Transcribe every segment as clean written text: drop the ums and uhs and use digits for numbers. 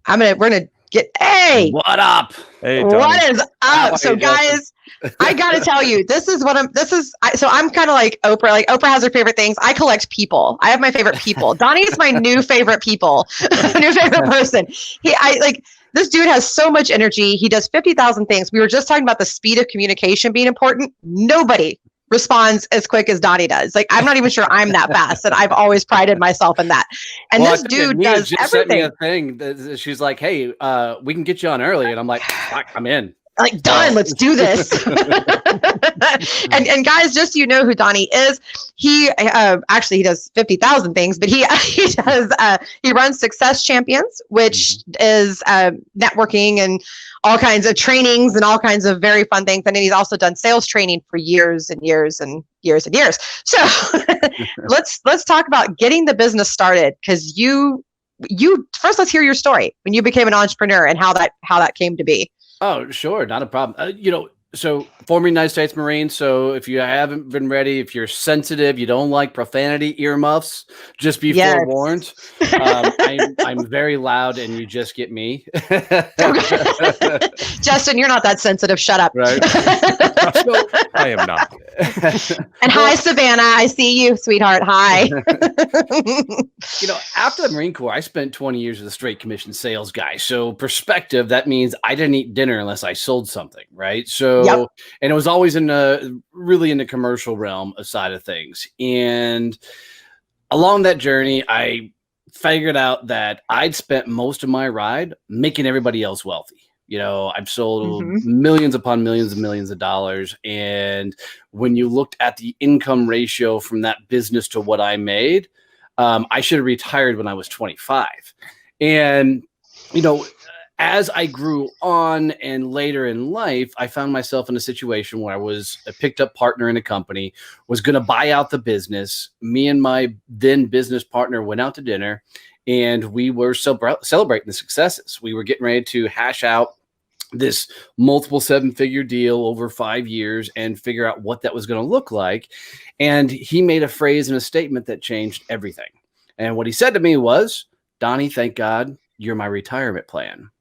we're gonna get, hey, what up? Hey, Donnie. what is up? So guys, I gotta tell you, so I'm kind of like Oprah. Like Oprah has her favorite things. I collect people. I have my favorite people. Donnie is my new favorite people, new favorite person. This dude has so much energy. He does 50,000 things. We were just talking about the speed of communication being important. Nobody responds as quick as Donnie does. Like, I'm not even sure I'm that fast, and I've always prided myself in that. And this dude does everything. Sent me a thing. She's like, "Hey, we can get you on early," and I'm like, "Fuck, I'm in." Like, done. Let's do this. and guys, just so you know who Donnie is, he actually he does 50,000 things, but he runs Success Champions, which is networking and all kinds of trainings and all kinds of very fun things. And then he's also done sales training for years and years and years and years. So let's talk about getting the business started, because you first, let's hear your story when you became an entrepreneur and how that came to be. Oh, sure. Not a problem. So former United States Marine. So if you haven't been ready, if you're sensitive, you don't like profanity, earmuffs, just be forewarned. I'm very loud and you just get me. Justin, you're not that sensitive. Shut up. Right. I am not. And hi, Savannah. I see you, sweetheart. Hi. After the Marine Corps, I spent 20 years as a straight commission sales guy. So perspective, that means I didn't eat dinner unless I sold something, right? So, and it was always really in the commercial realm side of things. And along that journey, I figured out that I'd spent most of my ride making everybody else wealthy. I've sold millions upon millions and millions of dollars. And when you looked at the income ratio from that business to what I made, I should have retired when I was 25. And, as I grew on and later in life, I found myself in a situation where I was a picked up partner in a company, was going to buy out the business. Me and my then business partner went out to dinner, and we were celebrating the successes. We were getting ready to hash out this multiple 7-figure deal over 5 years and figure out what that was going to look like. And he made a phrase and a statement that changed everything. And what he said to me was, "Donnie, thank God you're my retirement plan."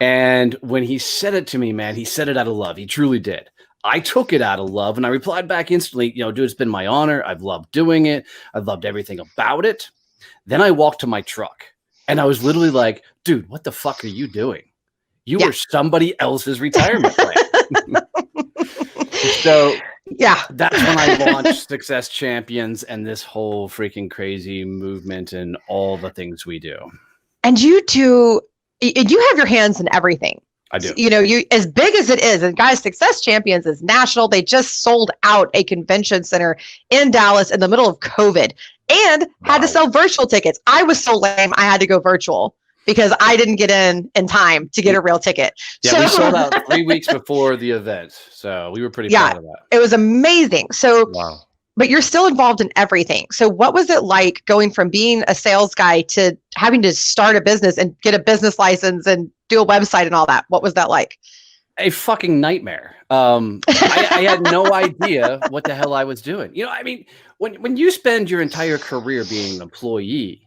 And when he said it to me, man, he said it out of love. He truly did. I took it out of love, and I replied back instantly, dude, it's been my honor. I've loved doing it. I've loved everything about it. Then I walked to my truck, and I was literally like, dude, what the fuck are you doing? You were somebody else's retirement plan. So that's when I launched Success Champions and this whole freaking crazy movement and all the things we do. And you have your hands in everything. I do. You, as big as it is, and guys, Success Champions is national. They just sold out a convention center in Dallas in the middle of COVID and had to sell virtual tickets. I was so lame, I had to go virtual because I didn't get in time to get a real ticket. Yeah, we sold out 3 weeks before the event. So we were pretty proud of that. It was amazing. So, but you're still involved in everything. So what was it like going from being a sales guy to having to start a business and get a business license and do a website and all that? What was that like? A fucking nightmare. I had no idea what the hell I was doing. When you spend your entire career being an employee,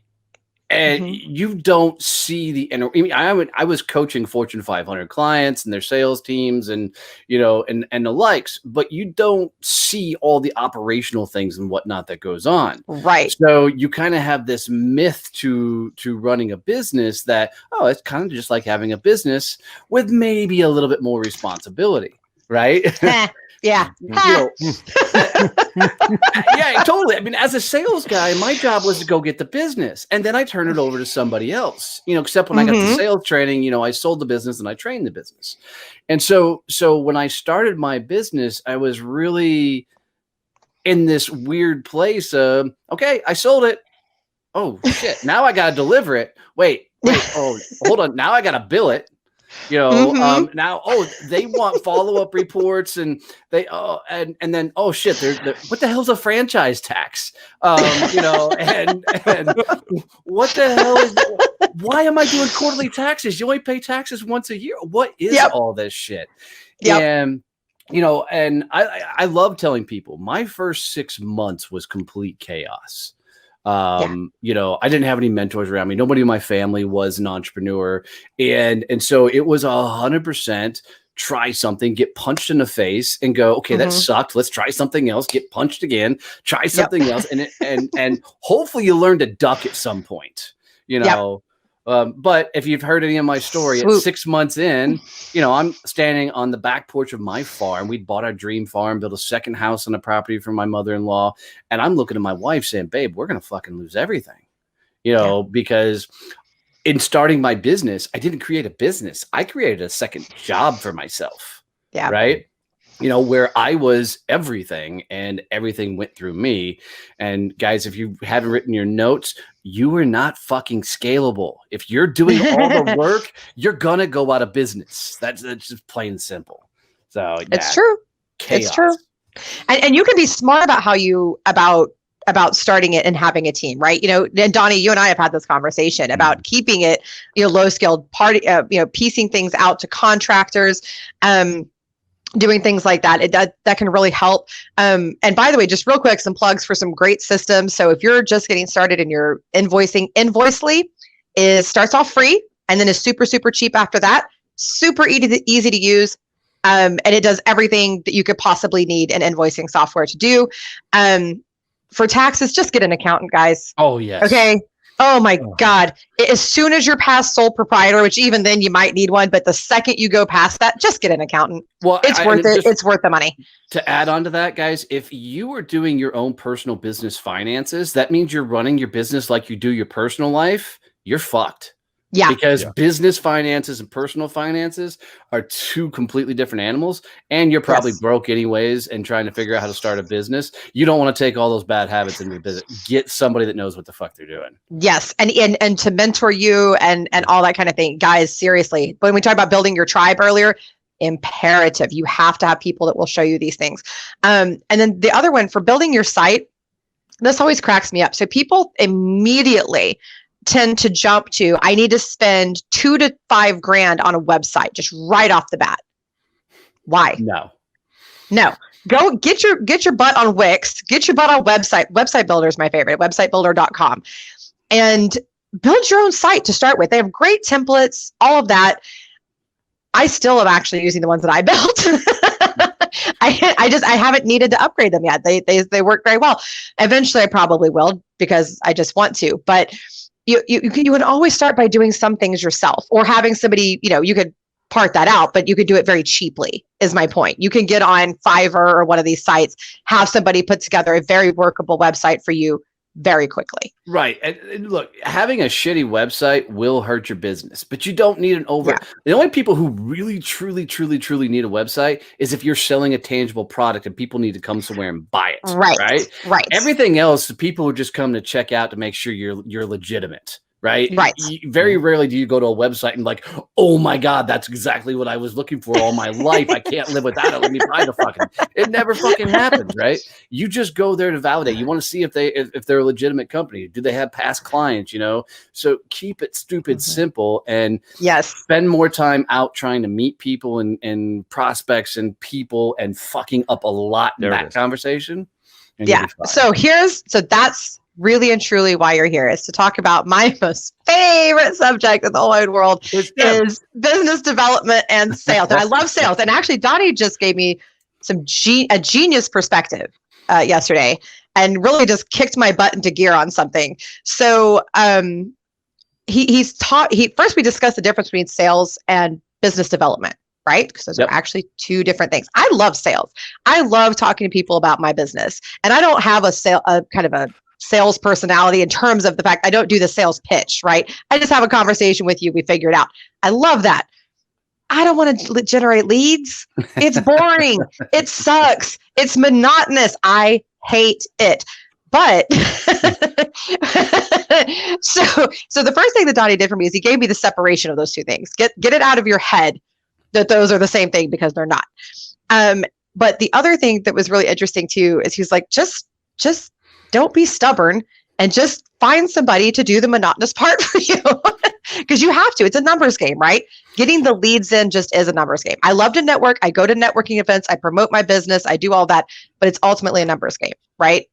and you don't see the I was coaching Fortune 500 clients and their sales teams and and the likes, but you don't see all the operational things and whatnot that goes on. Right. So you kind of have this myth to running a business that, it's kind of just like having a business with maybe a little bit more responsibility. Right. Yeah. Yeah, totally. I mean, as a sales guy, my job was to go get the business, and then I turn it over to somebody else, except when I got the sales training, I sold the business and I trained the business. And so when I started my business, I was really in this weird place of, okay, I sold it. Oh shit. Now I got to deliver it. Wait. Oh, hold on. Now I got to bill it. Now, they want follow-up reports and and then, oh shit, what the hell's a franchise tax? And what the hell why am I doing quarterly taxes? You only pay taxes once a year. What is all this shit? And, and I love telling people my first 6 months was complete chaos. You know, I didn't have any mentors around me. Nobody in my family was an entrepreneur. And so it was 100% try something, get punched in the face and go, okay, that sucked. Let's try something else, get punched again, try something else. And hopefully you learn to duck at some point, you know. But if you've heard any of my story, at 6 months in, you know, I'm standing on the back porch of my farm. We'd bought our dream farm, built a second house on the property for my mother-in-law. And I'm looking at my wife saying, babe, we're going to fucking lose everything, you know, because in starting my business, I didn't create a business. I created a second job for myself. Yeah. Right. You know, where I was everything and everything went through me. And guys, if you haven't written your notes, you are not fucking scalable. If you're doing all the work, you're going to go out of business. That's just plain and simple. So it's true. Chaos. It's true. And you can be smart about how about starting it and having a team, right? You know, and Donnie, you and I have had this conversation about keeping it, you know, low skilled party, you know, piecing things out to contractors, doing things like that. That can really help. And by the way, just real quick, some plugs for some great systems. So if you're just getting started and you're invoicing, Invoicely starts off free and then is super, super cheap after that. Super easy to use. And it does everything that you could possibly need an invoicing software to do. For taxes, just get an accountant, guys. Oh, yes. Okay. Oh my God. As soon as you're past sole proprietor, which even then you might need one, but the second you go past that, just get an accountant. Well, it's worth it. It's worth the money. To add on to that, guys, if you are doing your own personal business finances, that means you're running your business like you do your personal life. You're fucked. Yeah. Because business finances and personal finances are two completely different animals. And you're probably broke anyways and trying to figure out how to start a business. You don't want to take all those bad habits into your business. Get somebody that knows what the fuck they're doing. Yes. And to mentor you and all that kind of thing. Guys, seriously, when we talked about building your tribe earlier, imperative. You have to have people that will show you these things. And then the other one for building your site, this always cracks me up. So people immediately tend to jump to, I need to spend $2,000 to $5,000 on a website just right off the bat. Why? No. Go get your butt on Wix, get your butt on Website Builder is my favorite, websitebuilder.com, and build your own site to start with. They have great templates, all of that. I still am actually using the ones that I built. I haven't needed to upgrade them yet. They work very well. Eventually I probably will because I just want to, but you can always start by doing some things yourself or having somebody, you know, you could part that out, but you could do it very cheaply is my point. You can get on Fiverr or one of these sites, have somebody put together a very workable website for you very quickly. Right. And look, having a shitty website will hurt your business, but you don't need the only people who really, truly need a website is if you're selling a tangible product and people need to come somewhere and buy it. Right. Everything else, the people who just come to check out to make sure you're legitimate. Right. Very rarely do you go to a website and like, oh my God, that's exactly what I was looking for all my life. I can't live without it. Let me buy the fucking. It never fucking happens, right? You just go there to validate. You want to see if they're a legitimate company. Do they have past clients? You know, so keep it stupid simple and spend more time out trying to meet people and prospects and people and fucking up a lot in that conversation. So that's really and truly why you're here, is to talk about my most favorite subject in the whole wide world is business development and sales. And I love sales. And actually, Donnie just gave me a genius perspective yesterday and really just kicked my butt into gear on something. So first we discussed the difference between sales and business development. Right? Because those are actually two different things. I love sales. I love talking to people about my business. And I don't have a kind of a sales personality in terms of the fact I don't do the sales pitch, right? I just have a conversation with you. We figure it out. I love that. I don't want to generate leads. It's boring. It sucks. It's monotonous. I hate it. But so the first thing that Donnie did for me is he gave me the separation of those two things. Get it out of your head that those are the same thing, because they're not. But the other thing that was really interesting too is he's like, just don't be stubborn and just find somebody to do the monotonous part for you. Because you have to. It's a numbers game, right? Getting the leads in just is a numbers game. I love to network. I go to networking events. I promote my business. I do all that, but it's ultimately a numbers game, right?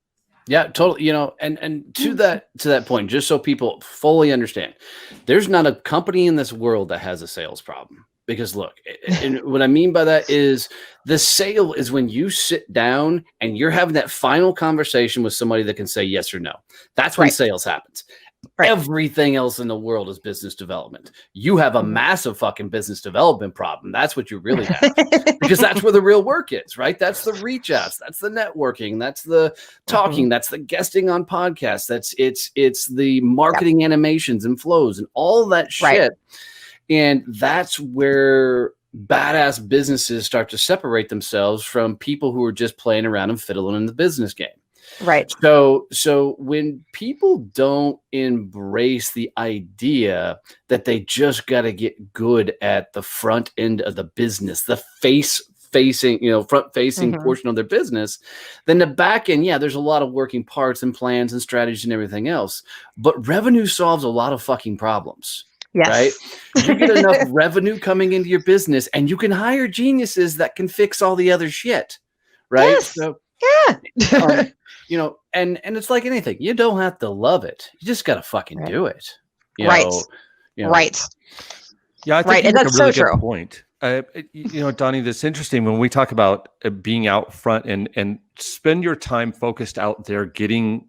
Yeah, totally. And to that point, just so people fully understand, there's not a company in this world that has a sales problem. Because look, and what I mean by that is the sale is when you sit down and you're having that final conversation with somebody that can say yes or no. That's when sales happens. Right. Everything else in the world is business development. You have a massive fucking business development problem. That's what you really have, because that's where the real work is, right? That's the reach outs. That's the networking. That's the talking. That's the guesting on podcasts. It's the marketing animations and flows and all that shit. Right. And that's where badass businesses start to separate themselves from people who are just playing around and fiddling in the business game. Right. So when people don't embrace the idea that they just got to get good at the front end of the business, the front facing portion of their business, then the back end, there's a lot of working parts and plans and strategies and everything else. But revenue solves a lot of fucking problems. Yes. Right? You get enough revenue coming into your business and you can hire geniuses that can fix all the other shit. Right. Yes. So, yeah. And it's like anything. You don't have to love it. You just got to fucking do it. Right. Right. Yeah. I think you make a really good point. Donnie, that's interesting when we talk about being out front and spend your time focused out there getting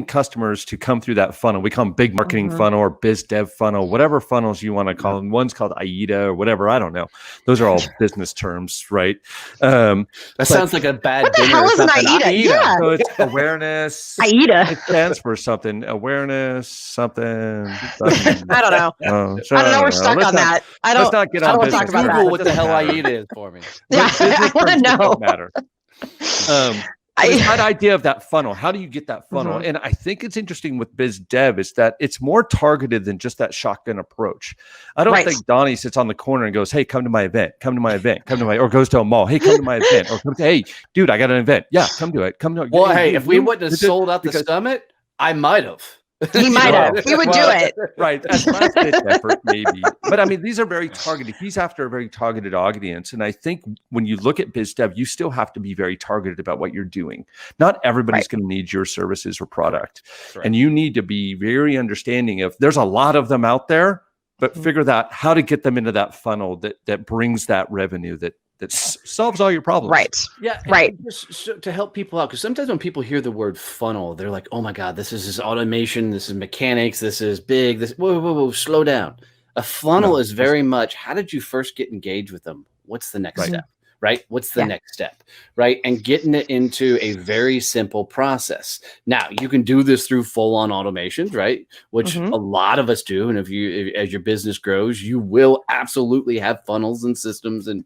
customers to come through that funnel. We call them big marketing funnel or biz dev funnel, whatever funnels you want to call them. One's called AIDA or whatever. I don't know. Those are all business terms, right? That sounds like a bad what the hell is an AIDA? Yeah. So it's awareness. AIDA. It stands for something. Awareness, something. I don't know. I don't know. We're stuck on that. Let's not get on business. Talk about Google what the hell AIDA is for me. Yeah, I want to know. Matter. That idea of that funnel, how do you get that funnel? And I think it's interesting with biz dev is that it's more targeted than just that shotgun approach. I don't think Donnie sits on the corner and goes, hey, come to my event, or goes to a mall. Hey, come to my event, or hey, dude, I got an event. Yeah, come to it. Well, hey, if we wouldn't have sold out the summit, I might have. He might have. We would do it. Right. As last ditch effort, maybe. But I mean, these are very targeted. He's after a very targeted audience. And I think when you look at biz dev, you still have to be very targeted about what you're doing. Not everybody's going to need your services or product. Right. And you need to be very understanding of there's a lot of them out there, but figure out how to get them into that funnel that brings that revenue that solves all your problems. Right. Yeah. Right. Just to help people out, because sometimes when people hear the word funnel, they're like, oh my God, this is automation. This is mechanics. This is big. Whoa, slow down. A funnel is very much, how did you first get engaged with them? What's the next step? Right? What's the next step? Right? And getting it into a very simple process. Now, you can do this through full-on automations, right? Which a lot of us do. And as your business grows, you will absolutely have funnels and systems and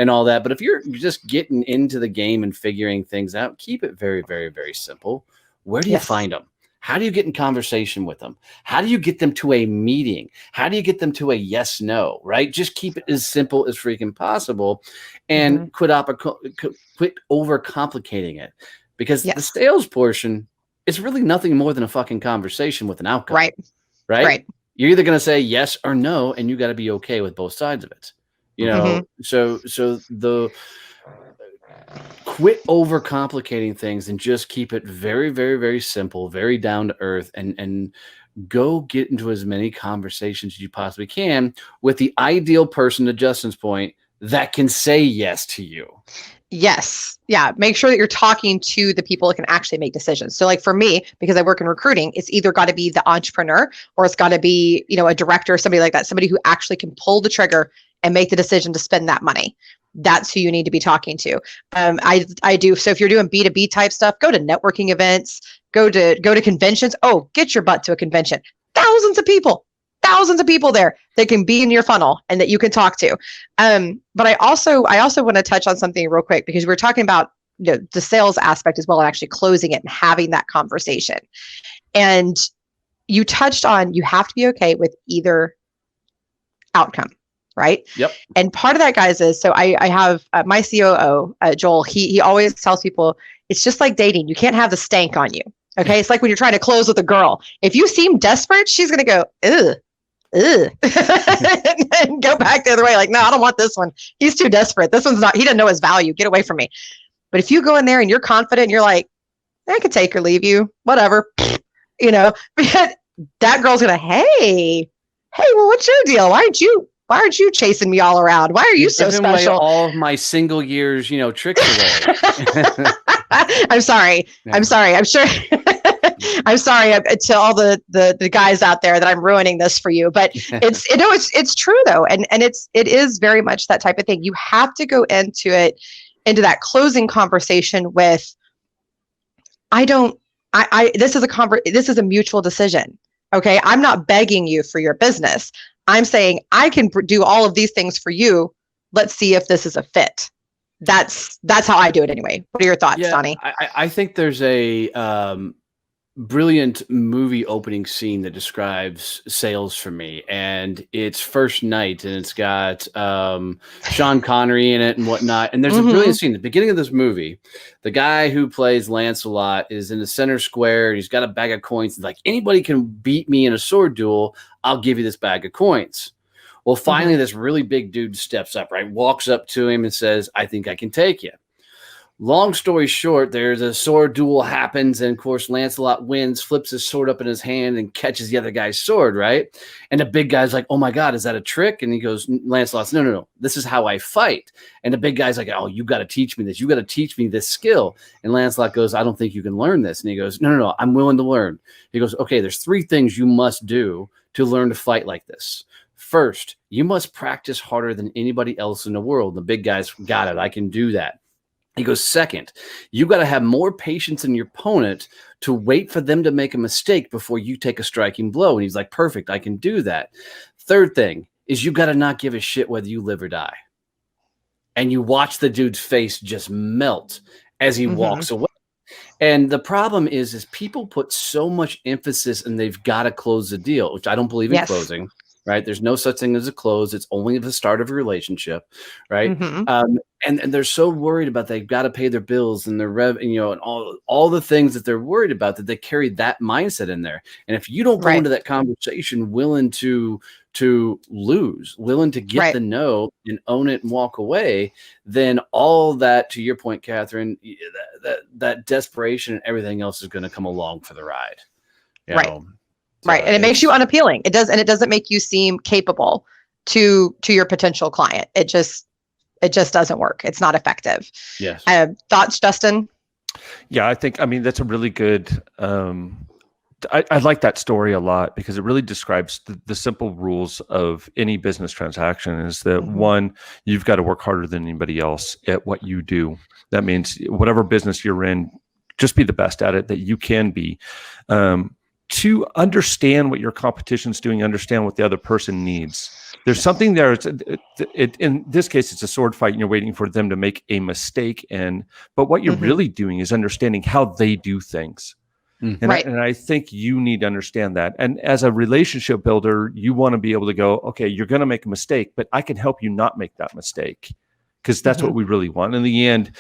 all that. But if you're just getting into the game and figuring things out, keep it very, very, very simple. Where do you find them? How do you get in conversation with them? How do you get them to a meeting? How do you get them to a yes, no, right? Just keep it as simple as freaking possible and quit overcomplicating it, because the sales portion is really nothing more than a fucking conversation with an outcome. Right. You're either going to say yes or no, and you got to be okay with both sides of it. So quit overcomplicating things and just keep it very, very, very simple, very down to earth, and go get into as many conversations as you possibly can with the ideal person, to Justin's point, that can say yes to you. Yes. Yeah. Make sure that you're talking to the people that can actually make decisions. So like for me, because I work in recruiting, it's either got to be the entrepreneur or it's got to be, a director or somebody like that, somebody who actually can pull the trigger and make the decision to spend that money. That's who you need to be talking to. I do. So if you're doing B2B type stuff, go to networking events, go to conventions. Oh, get your butt to a convention. Thousands of people there that can be in your funnel and that you can talk to. But I also want to touch on something real quick, because we're talking about the sales aspect as well, and actually closing it and having that conversation. And you touched on, you have to be okay with either outcome. Right. Yep. And part of that, guys, is, so I have my COO, Joel, he always tells people, it's just like dating. You can't have the stank on you. Okay. It's like when you're trying to close with a girl. If you seem desperate, she's going to go, ugh. And go back the other way. Like, no, I don't want this one. He's too desperate. This one's not, he doesn't know his value. Get away from me. But if you go in there and you're confident, and you're like, I could take or leave you, whatever, you know. But that girl's gonna, hey, well, what's your deal? Why aren't you chasing me all around? Why are you so Giving away special? all of my single years, tricks away. I'm sorry. Yeah. I'm sorry. I'm sure. I'm sorry to all the guys out there that I'm ruining this for you, but it's true though. And it is very much that type of thing. You have to go into that closing conversation with, this is a mutual decision. Okay. I'm not begging you for your business. I'm saying I can do all of these things for you. Let's see if this is a fit. That's how I do it anyway. What are your thoughts, Donnie? I think there's a brilliant movie opening scene that describes sales for me, and it's First Night, and it's got Sean Connery in it and whatnot. And there's a brilliant scene at the beginning of this movie. The guy who plays Lancelot is in the center square, and he's got a bag of coins. He's like, anybody can beat me in a sword duel. I'll give you this bag of coins. Well, finally, this really big dude steps up, right? Walks up to him and says, I think I can take you. Long story short, there's a sword duel happens, and of course, Lancelot wins, flips his sword up in his hand, and catches the other guy's sword, right? And the big guy's like, oh my God, is that a trick? And he goes, Lancelot's, no, this is how I fight. And the big guy's like, oh, you got to teach me this. You got to teach me this skill. And Lancelot goes, I don't think you can learn this. And he goes, no, I'm willing to learn. He goes, okay, there's 3 things you must do to learn to fight like this. First, you must practice harder than anybody else in the world. The big guy's got it. I can do that. He goes, second, you got to have more patience in your opponent to wait for them to make a mistake before you take a striking blow. And he's like, perfect, I can do that. Third thing is you got to not give a shit whether you live or die. And you watch the dude's face just melt as he walks away. And the problem is people put so much emphasis and they've got to close the deal, which I don't believe in closing. Right. There's no such thing as a close. It's only the start of a relationship. Right. And they're so worried about they've got to pay their bills and their and all the things that they're worried about, that they carry that mindset in there. And if you don't go into that conversation willing to lose, willing to get the no and own it and walk away, then all that, to your point, Catherine, that desperation and everything else is going to come along for the ride. You know? Right. And it makes you unappealing. It does. And it doesn't make you seem capable to your potential client. It just doesn't work. It's not effective. Yes. Thoughts, Justin? Yeah, I mean, that's a really good, I like that story a lot because it really describes the simple rules of any business transaction is that one, you've got to work harder than anybody else at what you do. That means whatever business you're in, just be the best at it that you can be. To understand what your competition's doing, understand what the other person needs. There's something there. In this case, it's a sword fight, and you're waiting for them to make a mistake. But what you're really doing is understanding how they do things. And I think you need to understand that. And as a relationship builder, you want to be able to go, okay, you're going to make a mistake, but I can help you not make that mistake, because that's what we really want. In the end,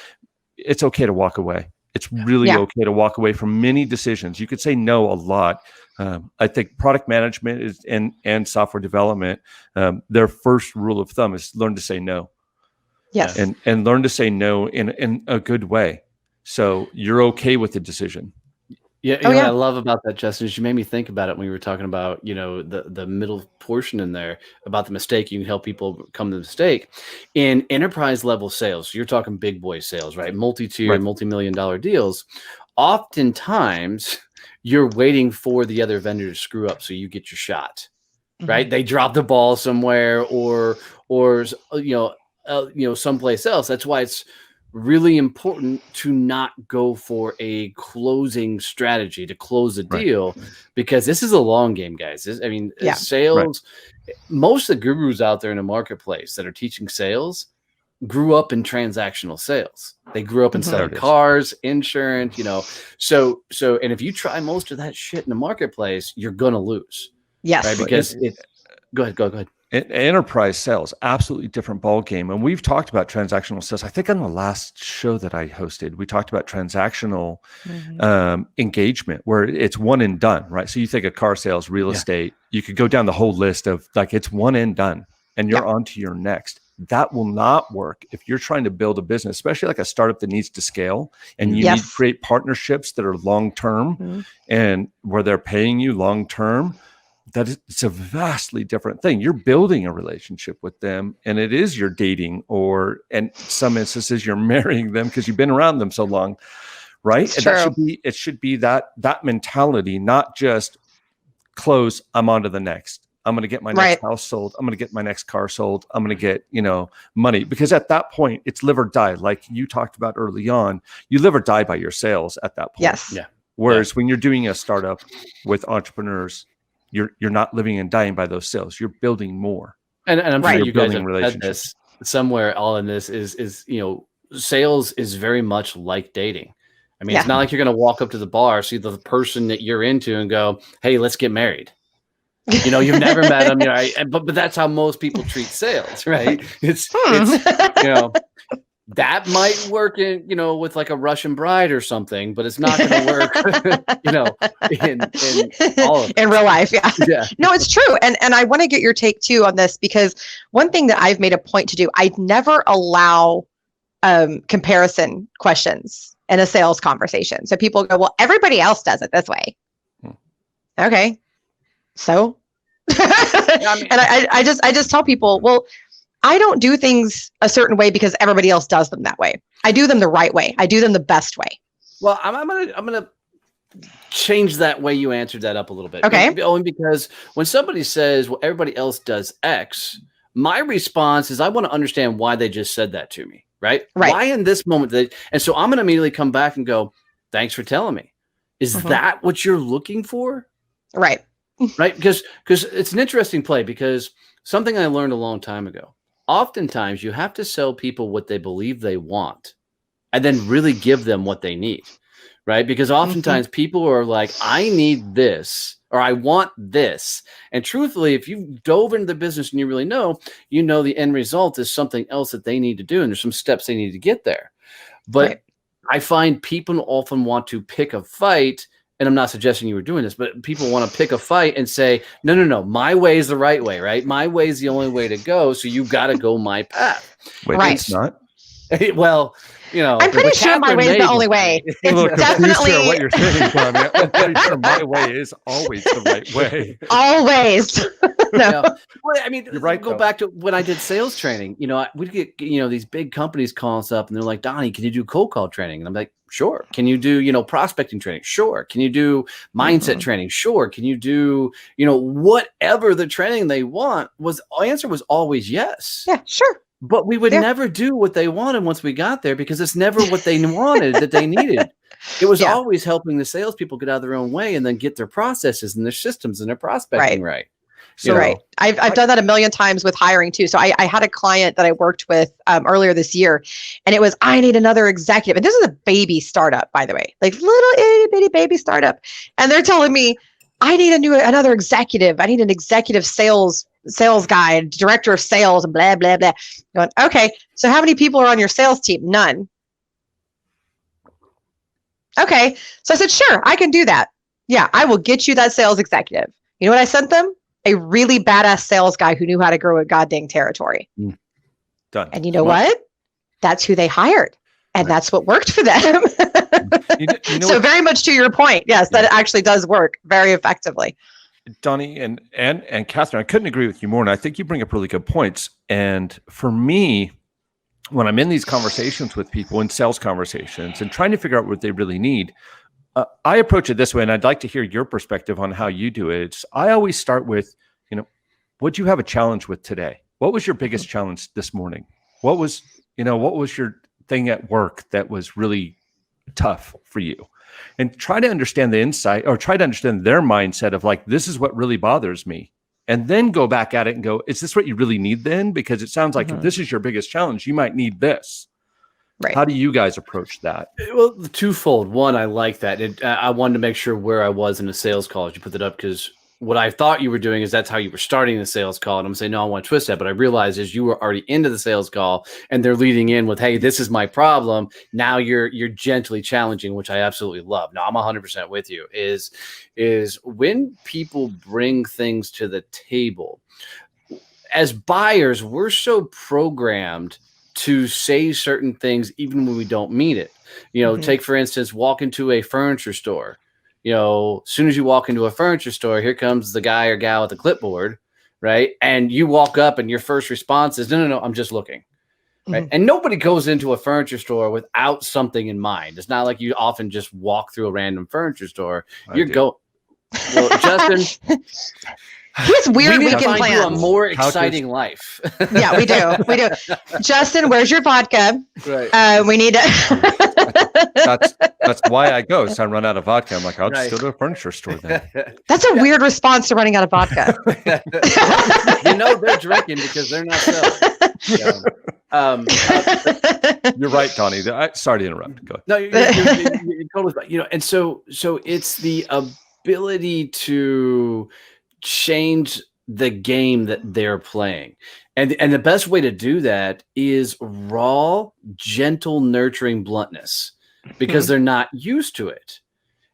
it's okay to walk away. It's really okay to walk away from many decisions. You could say no a lot. I think product management is and software development, their first rule of thumb is learn to say no. Yes. And learn to say no in a good way. So you're okay with the decision. Yeah, what I love about that, Justin, is you made me think about it when we were talking about, the middle portion in there about the mistake. You can help people come to the mistake. In enterprise level sales, you're talking big boy sales, right? Multi-tier, multi-million-dollar deals. Oftentimes, you're waiting for the other vendor to screw up so you get your shot, right? They drop the ball somewhere or someplace else. That's why it's really important to not go for a closing strategy to close a deal, because this is a long game, guys. Sales, most of the gurus out there in the marketplace that are teaching sales grew up in transactional sales. They grew up in selling cars, insurance, so and if you try most of that shit in the marketplace, you're going to lose. Yes. Right? Because go ahead. Enterprise sales, absolutely different ball game. And we've talked about transactional sales. I think on the last show that I hosted, we talked about transactional engagement, where it's one and done, right? So you think of car sales, real estate, you could go down the whole list of like, it's one and done and you're on to your next. that will not work if you're trying to build a business, especially like a startup that needs to scale, and you need to create partnerships that are long-term and where they're paying you long-term. It's a vastly different thing. You're building a relationship with them, and it is you're dating, or in some instances you're marrying them because you've been around them so long, right? And it should be that mentality, not just close, I'm on to the next. I'm going to get my next house sold. I'm going to get my next car sold. I'm going to get, money, because at that point it's live or die. Like you talked about early on, you live or die by your sales at that point. Yes. Yeah. Whereas when you're doing a startup with entrepreneurs, you're not living and dying by those sales. You're building more. And I'm sure you guys have said this somewhere. All in this is sales is very much like dating. I mean, it's not like you're going to walk up to the bar, see the person that you're into, and go, "Hey, let's get married." You've never met them, but that's how most people treat sales, right? It's that might work in, with like a Russian bride or something, but it's not going to work, in all of in real life. Yeah. No, it's true. And I want to get your take too on this, because one thing that I've made a point to do, I never allow comparison questions in a sales conversation. So people go, well, everybody else does it this way. Okay. So, and I just tell people, well, I don't do things a certain way because everybody else does them that way. I do them the right way. I do them the best way. Well, I'm gonna change that way you answered that up a little bit. Okay. Only because when somebody says, well, everybody else does X, my response is I want to understand why they just said that to me, right? Why in this moment? And so I'm going to immediately come back and go, thanks for telling me. Is that what you're looking for? Right. Right. Because it's an interesting play, because something I learned a long time ago, oftentimes you have to sell people what they believe they want and then really give them what they need. Right. Because oftentimes people are like, I need this, or I want this. And truthfully, if you've dove into the business and you really know, the end result is something else that they need to do. And there's some steps they need to get there. But I find people often want to pick a fight. And I'm not suggesting you were doing this, but people want to pick a fight and say, no, my way is the right way, right? My way is the only way to go. So you've got to go my path. Wait, it's not? Well, I'm pretty sure my way is the only way. It's definitely what you're saying, Donnie. I'm pretty sure my way is always the right way. Always. No. Well, I mean, you're right, go back to when I did sales training. We'd get these big companies calling us up, and they're like, Donnie, can you do cold call training? And I'm like, sure. Can you do prospecting training? Sure. Can you do mindset training? Sure. Can you do whatever the training they want? Answer was always yes. Yeah, sure. But we would never do what they wanted once we got there, because it's never what they wanted that they needed. It was always helping the salespeople get out of their own way and then get their processes and their systems and their prospecting right. So, I've done that a million times with hiring too. So I had a client that I worked with earlier this year, and it was, I need another executive. And this is a baby startup, by the way, like little itty bitty baby startup. And they're telling me, I need another executive. I need an executive sales guy, director of sales, and blah, blah, blah. Going, okay, so how many people are on your sales team? None. Okay. So I said, sure, I can do that. Yeah, I will get you that sales executive. You know what I sent them? A really badass sales guy who knew how to grow a goddamn territory. Done. And you know what? That's who they hired. And that's what worked for them. So very much to your point. Yes, that it actually does work very effectively. Donnie and Catherine, I couldn't agree with you more. And I think you bring up really good points. And for me, when I'm in these conversations with people, in sales conversations, and trying to figure out what they really need, I approach it this way, and I'd like to hear your perspective on how you do it. I always start with, what'd you have a challenge with today? What was your biggest challenge this morning? What was your thing at work that was really tough for you? And try to understand the insight, or try to understand their mindset of like, this is what really bothers me. And then go back at it and go, is this what you really need then? Because it sounds like if this is your biggest challenge, you might need this. Right. How do you guys approach that? Well, twofold. One, I like that. I wanted to make sure where I was in the sales call as you put that up, because what I thought you were doing is that's how you were starting the sales call. And I'm saying, no, I want to twist that. But I realized is you were already into the sales call and they're leading in with, hey, this is my problem. Now you're gently challenging, which I absolutely love. Now I'm 100% with you, is when people bring things to the table. as buyers, we're so programmed to say certain things even when we don't mean it. Take for instance, walk into a furniture store. As soon as you walk into a furniture store, here comes the guy or gal with the clipboard, right? And you walk up and your first response is, no, I'm just looking. Right. And nobody goes into a furniture store without something in mind. It's not like you often just walk through a random furniture store. Well, Justin, he's weird weekend plans. You a more exciting life. Yeah, we do. Justin, where's your vodka? Right. We need to. That's why I go. So I run out of vodka. I'm like, I'll just go to a furniture store then. That's a weird response to running out of vodka. They're drinking because they're not selling. You're right, Donnie. Sorry to interrupt. Go ahead. No, you're totally right. And so it's the ability to change the game that they're playing. And the best way to do that is raw, gentle, nurturing bluntness, because they're not used to it.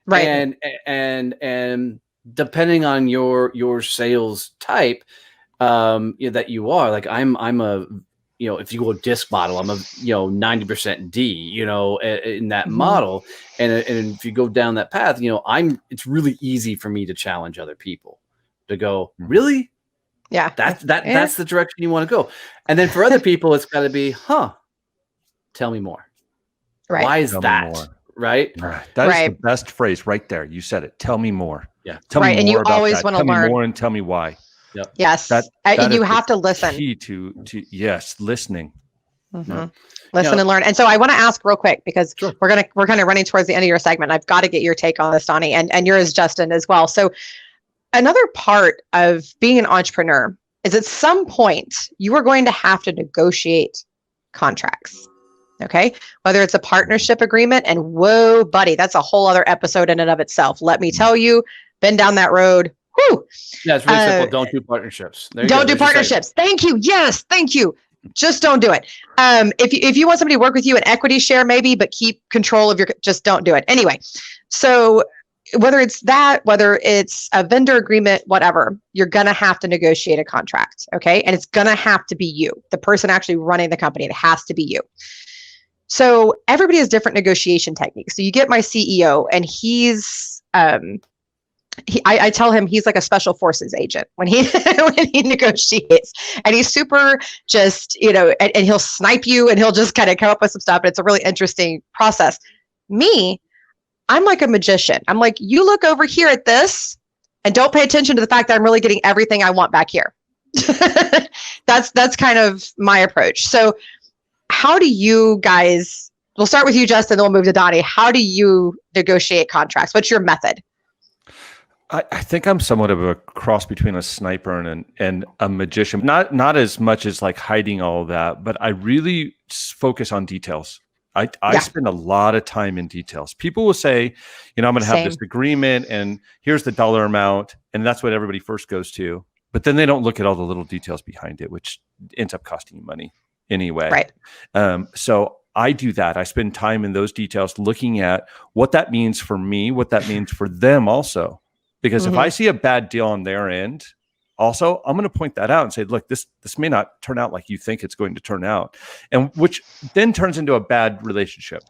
Right. And depending on your sales type, that you are, like I'm a, if you go disc model, I'm a 90% D, in that model. And if you go down that path, it's really easy for me to challenge other people to go, really? Yeah. That's the direction you want to go. And then for other people, it's got to be, tell me more. Right. Why is that? Right. That is the best phrase right there. You said it. Tell me more. Yeah. Tell me more. And you about always that. want to Tell me learn more and tell me why. Yep. Yes. That you have to listen. Key to listening. Listen and learn. And so I want to ask real quick, because we're kind of running towards the end of your segment. I've got to get your take on this, Donnie, and yours, Justin, as well. So another part of being an entrepreneur is at some point you are going to have to negotiate contracts. Okay. Whether it's a partnership agreement, and whoa, buddy, that's a whole other episode in and of itself. Let me tell you, been down that road. Whew. Yeah, it's really simple. Don't do partnerships. Don't do partnerships. Thank you. Yes. Thank you. Just don't do it. If you want somebody to work with you, an equity share maybe, but keep control of just don't do it. Anyway, so whether it's a vendor agreement, whatever, you're going to have to negotiate a contract. Okay. And it's going to have to be you, the person actually running the company. It has to be you. So everybody has different negotiation techniques. So you get my CEO, and he's, I tell him he's like a special forces agent when he negotiates, and he's super just, and he'll snipe you, and he'll just kind of come up with some stuff. And it's a really interesting process. Me, I'm like a magician. I'm like, you look over here at this and don't pay attention to the fact that I'm really getting everything I want back here. That's kind of my approach. So how do you guys, we'll start with you, Justin, then we'll move to Donnie. How do you negotiate contracts? What's your method? I think I'm somewhat of a cross between a sniper and a magician. Not as much as like hiding all of that, but I really focus on details. I spend a lot of time in details. People will say, I'm going to have this agreement, and here's the dollar amount, and that's what everybody first goes to. But then they don't look at all the little details behind it, which ends up costing you money anyway. Right. So I do that. I spend time in those details, looking at what that means for me, what that means for them also. Because if I see a bad deal on their end, also, I'm going to point that out and say, look, this may not turn out like you think it's going to turn out, and which then turns into a bad relationship.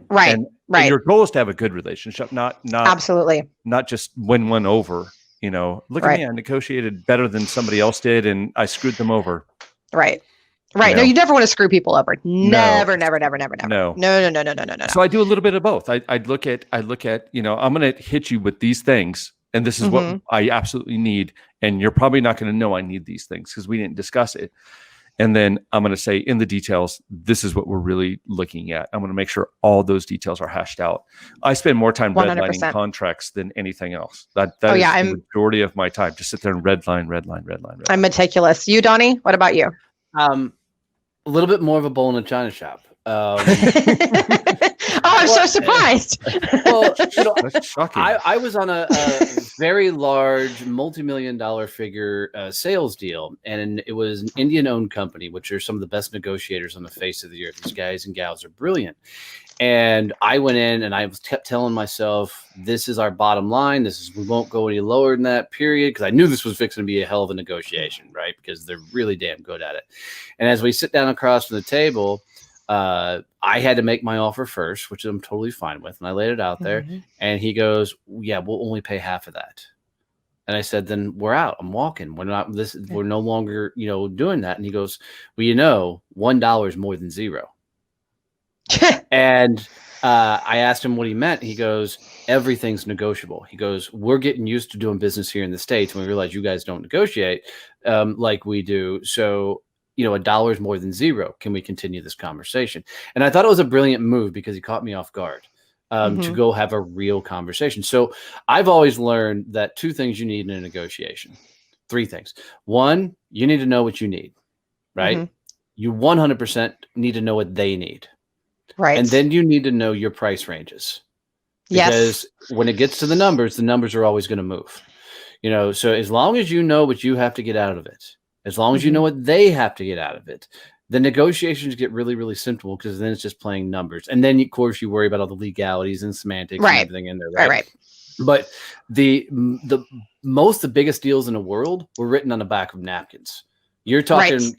Right. And your goal is to have a good relationship, not absolutely, not just win one over. Look at me, I negotiated better than somebody else did, and I screwed them over. Right. No, you never want to screw people over. Never. No. No. So I do a little bit of both. I look at, I'm going to hit you with these things, and this is what I absolutely need. And you're probably not going to know I need these things because we didn't discuss it. And then I'm going to say in the details, this is what we're really looking at. I'm going to make sure all those details are hashed out. I spend more time 100%. redlining contracts than anything else. That is the majority of my time. Just sit there and redline. I'm meticulous. You, Donnie, what about you? A little bit more of a bull in a china shop. I'm so surprised. Well, That's shocking. I was on a very large multi-million-dollar figure sales deal, and it was an Indian-owned company, which are some of the best negotiators on the face of the earth. These guys and gals are brilliant. And I went in and I kept telling myself, this is our bottom line. We won't go any lower than that, period. Because I knew this was fixing to be a hell of a negotiation, right? Because they're really damn good at it. And as we sit down across from the table, I had to make my offer first, which I'm totally fine with. And I laid it out there. And he goes, yeah, we'll only pay half of that. And I said, then we're out. I'm walking. We're no longer, doing that. And he goes, well, $1 is more than zero. And I asked him what he meant. He goes, everything's negotiable. He goes, we're getting used to doing business here in the States, and we realize you guys don't negotiate like we do. So, $1 is more than zero. Can we continue this conversation? And I thought it was a brilliant move because he caught me off guard to go have a real conversation. So I've always learned that 2 things you need in a negotiation. 3 things. 1, you need to know what you need, right? You 100% need to know what they need. Right. And then you need to know your price ranges. Because when it gets to the numbers are always going to move. So as long as you know what you have to get out of it, as long as you know what they have to get out of it, the negotiations get really, really simple because then it's just playing numbers. And then, of course, you worry about all the legalities and semantics and everything in there. Right. But the biggest deals in the world were written on the back of napkins. You're talking,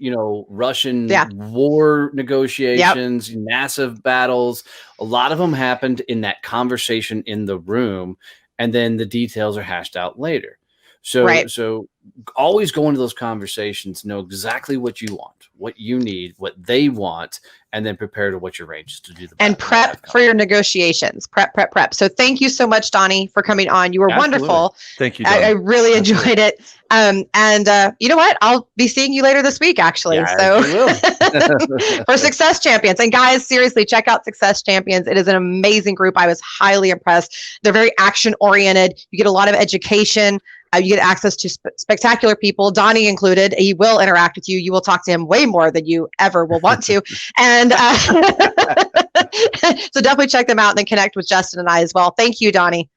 Russian war negotiations, massive battles. A lot of them happened in that conversation in the room, and then the details are hashed out later. So always go into those conversations, know exactly what you want, what you need, what they want, and then prepare to what your range is to do. And prep for your negotiations. Prep. So thank you so much, Donnie, for coming on. You were wonderful. Thank you, Donnie. I really enjoyed it. And you know what? I'll be seeing you later this week, actually. For Success Champions. And guys, seriously, check out Success Champions. It is an amazing group. I was highly impressed. They're very action oriented. You get a lot of education. You get access to spectacular people, Donnie included. He will interact with you. You will talk to him way more than you ever will want to. And so definitely check them out and then connect with Justin and I as well. Thank you, Donnie.